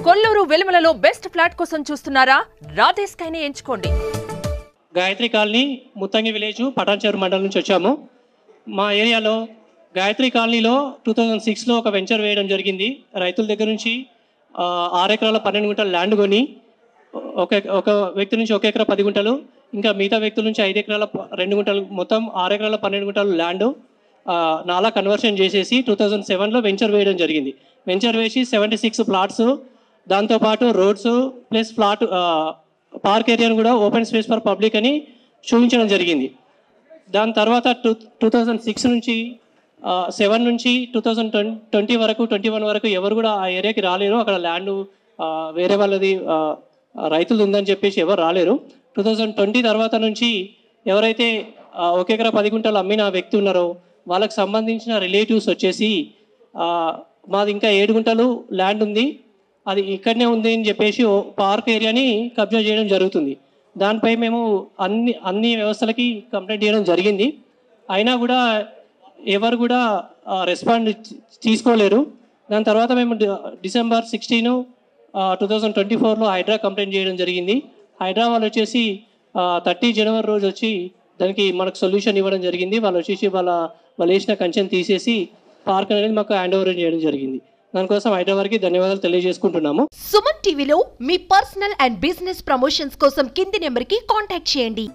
Kolluru వెలుమలలో best flat కోసం చూస్తున్నారా? రాధే స్కైని ఎంచుకోండి. గాయత్రి కాలనీ ముత్తంగి విలేజ్ పటాన్చెరు మండలం నుంచి వచ్చాము. మా ఏరియాలో గాయత్రి కాలనీలో 2006లో ఒక వెంచర్ వేయడం జరిగింది. రైతుల దగ్గర నుంచి 6 ఎకరాల 12 గుంటల ల్యాండ్ కొని ఒక వ్యక్తి నుంచి 1 ఎకరా 10 గుంటలు, ఇంకా మిగతా వ్యక్తుల నుంచి 5 ఎకరాల 2 గుంటలు, మొత్తం 6 ఎకరాల 12 గుంటలు ల్యాండ్ నాలా కన్వర్షన్ చేసేసి 2007లో వెంచర్ వేయడం జరిగింది. వెంచర్ వేసి 76 ప్లాట్స్, దాంతోపాటు రోడ్స్ ప్లస్ పార్క్ ఏరియాను కూడా ఓపెన్ స్పేస్ ఫర్ పబ్లిక్ అని చూపించడం జరిగింది. దాని తర్వాత 2006 నుంచి 7 నుంచి 2020 వరకు 21 వరకు ఎవరు కూడా ఆ ఏరియాకి రాలేరు. అక్కడ ల్యాండ్ వేరే వాళ్ళది రైతులు ఉందని చెప్పేసి ఎవరు రాలేరు. 2020 తర్వాత నుంచి ఎవరైతే 1 ఎకరా 10 గుంటలు అమ్మిన వ్యక్తి ఉన్నారో వాళ్ళకి సంబంధించిన రిలేటివ్స్ వచ్చేసి మాది ఇంకా 7 గుంటలు ల్యాండ్ ఉంది, అది ఇక్కడనే ఉంది అని చెప్పేసి పార్క్ ఏరియాని కబ్జా చేయడం జరుగుతుంది. దానిపై మేము అన్ని వ్యవస్థలకి కంప్లైంట్ చేయడం జరిగింది. అయినా కూడా ఎవరు కూడా రెస్పాండ్ తీసుకోలేరు. దాని తర్వాత మేము December 16, 2024లో హైడ్రా కంప్లైంట్ చేయడం జరిగింది. హైడ్రా వాళ్ళు వచ్చేసి 30 జనవరి రోజు వచ్చి దానికి మనకు సొల్యూషన్ ఇవ్వడం జరిగింది. వాళ్ళు వచ్చేసి వాళ్ళు వేసిన కంచెని తీసేసి పార్క్ అనేది మాకు హ్యాండ్ ఓవర్ చేయడం జరిగింది. దానికోసం హైదరాబాద్కి ధన్యవాదాలు తెలియజేసుకుంటున్నాము. సుమన్ టీవీలో మీ పర్సనల్ అండ్ బిజినెస్ ప్రమోషన్స్ కోసం కింది నెంబర్కి కాంటాక్ట్ చేయండి.